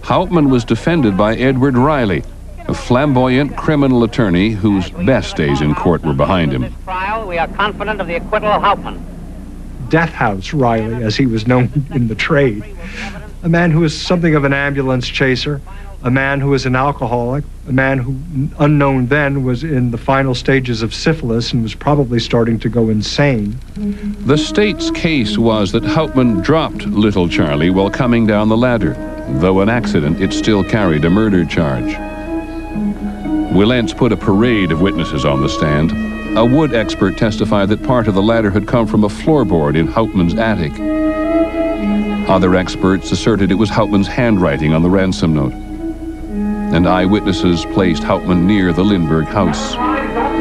Hauptmann was defended by Edward Riley, a flamboyant criminal attorney whose best days in court were behind him. We are confident of the acquittal of Hauptmann. Death House Riley, as he was known in the trade. A man who was something of an ambulance chaser, a man who was an alcoholic, a man who, unknown then, was in the final stages of syphilis and was probably starting to go insane. The state's case was that Hauptmann dropped little Charlie while coming down the ladder. Though an accident, it still carried a murder charge. Willents put a parade of witnesses on the stand. A wood expert testified that part of the ladder had come from a floorboard in Hauptmann's attic. Other experts asserted it was Hauptmann's handwriting on the ransom note. And eyewitnesses placed Hauptmann near the Lindbergh house.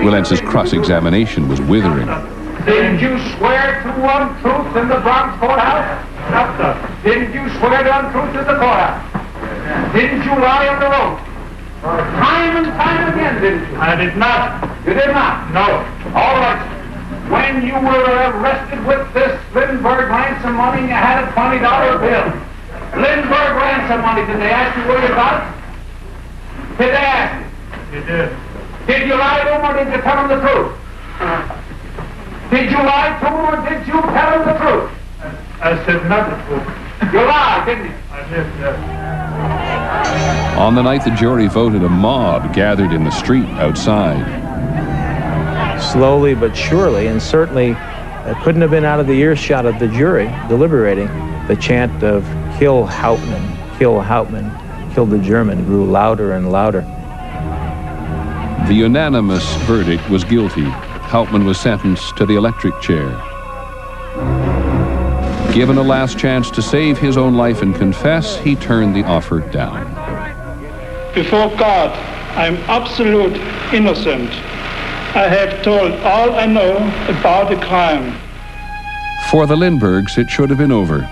Willents's cross-examination was withering. Didn't you swear to untruth in the Bronx courthouse? No, sir. Didn't you swear to untruth in the courthouse? Didn't you lie on the oath? Time and time again, didn't you? I did not. You did not? No. All right. When you were arrested with this Lindbergh ransom money and you had a $20 bill. Lindbergh ransom money, did they ask you where you got it? Did they ask you? You did. Did you lie to them or did you tell them the truth? Did you lie to them or did you tell them the truth? I said not the truth. You lied, didn't you? I did, yes. On the night the jury voted, a mob gathered in the street outside. Slowly but surely, and certainly couldn't have been out of the earshot of the jury deliberating, the chant of "Kill Hauptmann, kill Hauptmann, kill the German" grew louder and louder. The unanimous verdict was guilty. Hauptmann was sentenced to the electric chair. Given a last chance to save his own life and confess, he turned the offer down. Before God, I am absolute innocent. I have told all I know about the crime. For the Lindberghs, it should have been over,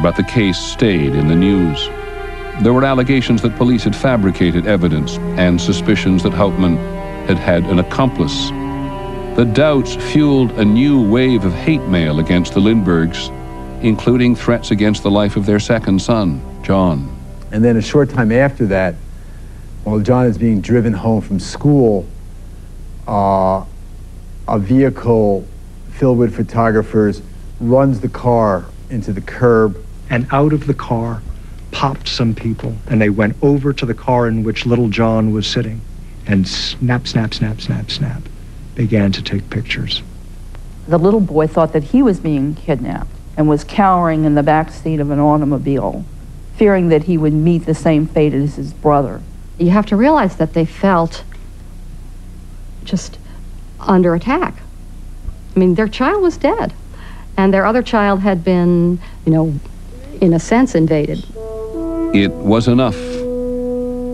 but the case stayed in the news. There were allegations that police had fabricated evidence and suspicions that Hauptmann had had an accomplice. The doubts fueled a new wave of hate mail against the Lindberghs, including threats against the life of their second son, John. And then a short time after that, while John is being driven home from school, a vehicle filled with photographers runs the car into the curb. And out of the car popped some people, and they went over to the car in which little John was sitting, and snap, snap, snap, snap, snap, began to take pictures. The little boy thought that he was being kidnapped and was cowering in the back seat of an automobile, fearing that he would meet the same fate as his brother. You have to realize that they felt just under attack. I mean, their child was dead, and their other child had been, you know, in a sense invaded. It was enough.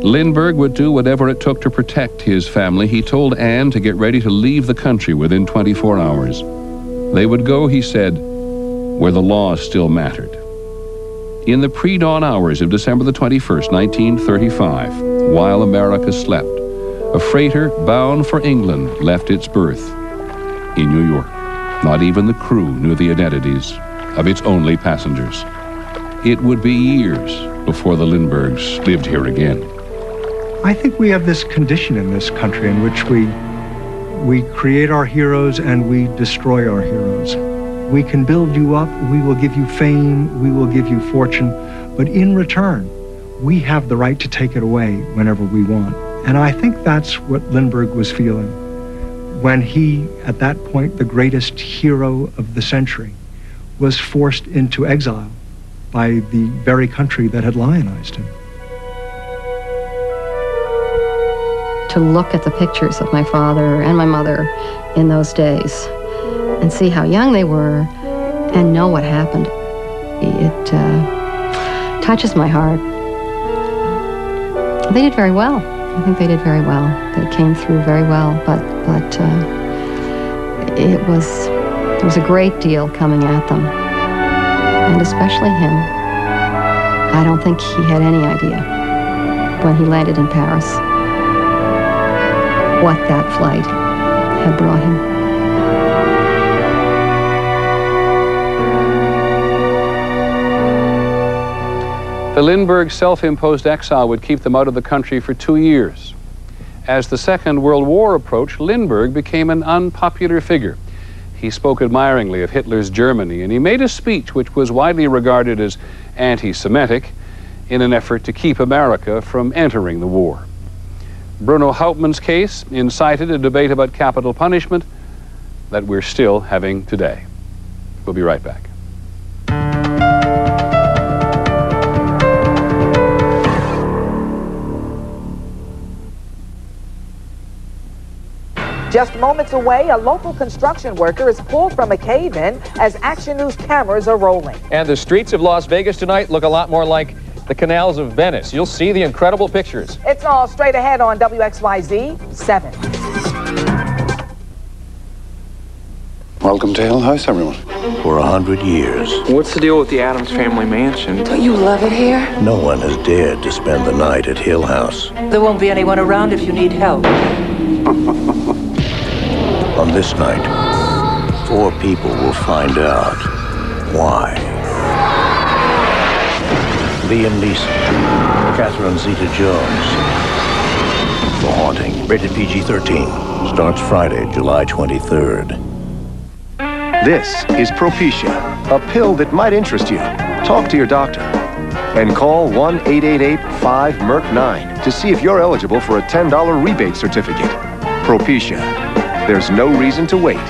Lindbergh would do whatever it took to protect his family. He told Anne to get ready to leave the country within 24 hours. They would go, he said, where the law still mattered. In the pre-dawn hours of December the 21st, 1935, while America slept, a freighter bound for England left its berth in New York. Not even the crew knew the identities of its only passengers. It would be years before the Lindberghs lived here again. I think we have this condition in this country in which we create our heroes and we destroy our heroes. We can build you up, we will give you fame, we will give you fortune, but in return, we have the right to take it away whenever we want. And I think that's what Lindbergh was feeling when he, at that point, the greatest hero of the century, was forced into exile by the very country that had lionized him. To look at the pictures of my father and my mother in those days and see how young they were and know what happened, it touches my heart. They did very well. I think they did very well. They came through very well, but it was a great deal coming at them, and especially him. I don't think he had any idea when he landed in Paris what that flight had brought him. The Lindbergh self-imposed exile would keep them out of the country for 2 years. As the Second World War approached, Lindbergh became an unpopular figure. He spoke admiringly of Hitler's Germany, and he made a speech which was widely regarded as anti-Semitic in an effort to keep America from entering the war. Bruno Hauptmann's case incited a debate about capital punishment that we're still having today. We'll be right back. Just moments away, a local construction worker is pulled from a cave-in as Action News cameras are rolling. And the streets of Las Vegas tonight look a lot more like the canals of Venice. You'll see the incredible pictures. It's all straight ahead on WXYZ 7. Welcome to Hill House, everyone. For 100 years. What's the deal with the Addams family mansion? Don't you love it here? No one has dared to spend the night at Hill House. There won't be anyone around if you need help. On this night, 4 people will find out why. Liam Neeson, Catherine Zeta-Jones. The Haunting, rated PG-13, starts Friday, July 23rd. This is Propecia, a pill that might interest you. Talk to your doctor and call 1-888-5-MERC-9 to see if you're eligible for a $10 rebate certificate. Propecia. There's no reason to wait.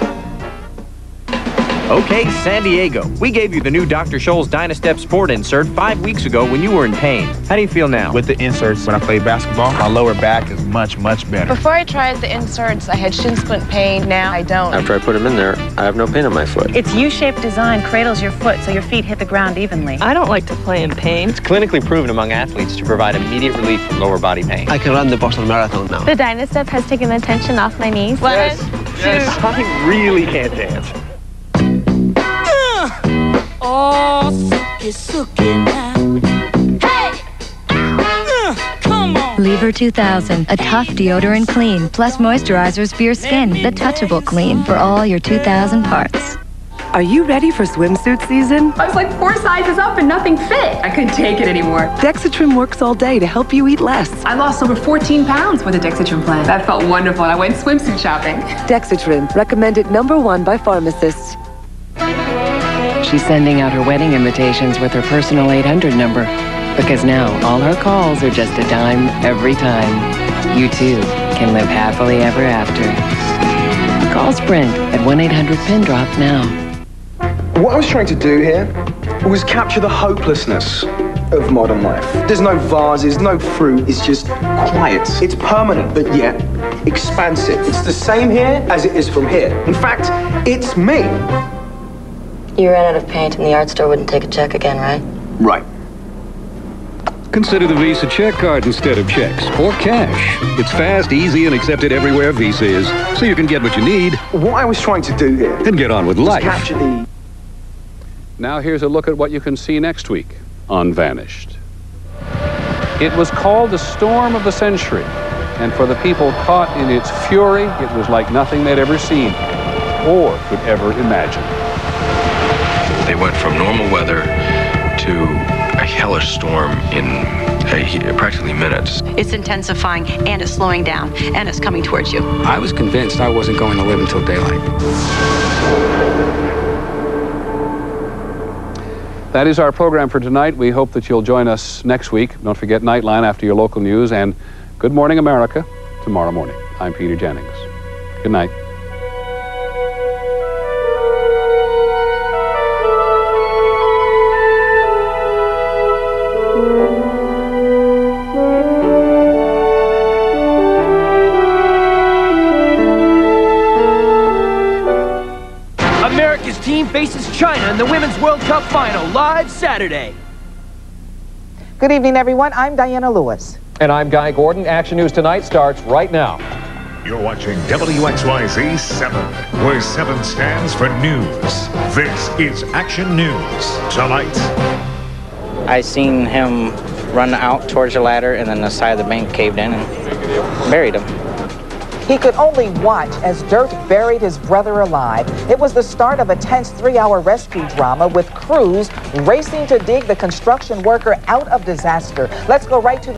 Okay, San Diego. We gave you the new Dr. Scholl's Dynastep Sport insert 5 weeks ago when you were in pain. How do you feel now? With the inserts, when I play basketball, my lower back is much, much better. Before I tried the inserts, I had shin splint pain. Now I don't. After I put them in there, I have no pain in my foot. Its U-shaped design cradles your foot so your feet hit the ground evenly. I don't like to play in pain. It's clinically proven among athletes to provide immediate relief from lower body pain. I can run the Boston Marathon now. The Dynastep has taken the tension off my knees. Yes. I really can't dance. Oh, suki now. Hey! Come on! Lever 2000, a tough deodorant clean, plus moisturizers for your skin, the touchable clean for all your 2000 parts. Are you ready for swimsuit season? I was like 4 sizes up and nothing fit. I couldn't take it anymore. Dexatrim works all day to help you eat less. I lost over 14 pounds with a Dexatrim plan. That felt wonderful. I went swimsuit shopping. Dexatrim, recommended #1 by pharmacists. She's sending out her wedding invitations with her personal 800 number because now all her calls are just a dime every time. You too can live happily ever after. Call Sprint at 1-800-PIN-DROP now. What I was trying to do here was capture the hopelessness of modern life. There's no vases, no fruit, it's just quiet. It's permanent, but yet expansive. It's the same here as it is from here. In fact, it's me. You ran out of paint and the art store wouldn't take a check again, right? Right. Consider the Visa check card instead of checks or cash. It's fast, easy, and accepted everywhere Visa is, so you can get what you need. What I was trying to do here and get on with life. Capture the... Now here's a look at what you can see next week on Vanished. It was called the storm of the century, and for the people caught in its fury, it was like nothing they'd ever seen or could ever imagine. They went from normal weather to a hellish storm in practically minutes. It's intensifying and it's slowing down and it's coming towards you. I was convinced I wasn't going to live until daylight. That is our program for tonight. We hope that you'll join us next week. Don't forget Nightline after your local news, and Good Morning America tomorrow morning. I'm Peter Jennings. Good night. America's team faces China in the Women's World Cup Final, live Saturday. Good evening, everyone. I'm Diana Lewis. And I'm Guy Gordon. Action News Tonight starts right now. You're watching WXYZ 7, where 7 stands for news. This is Action News Tonight. I seen him run out towards the ladder, and then the side of the bank caved in and buried him. He could only watch as dirt buried his brother alive. It was the start of a tense 3-hour rescue drama with crews racing to dig the construction worker out of disaster. Let's go right to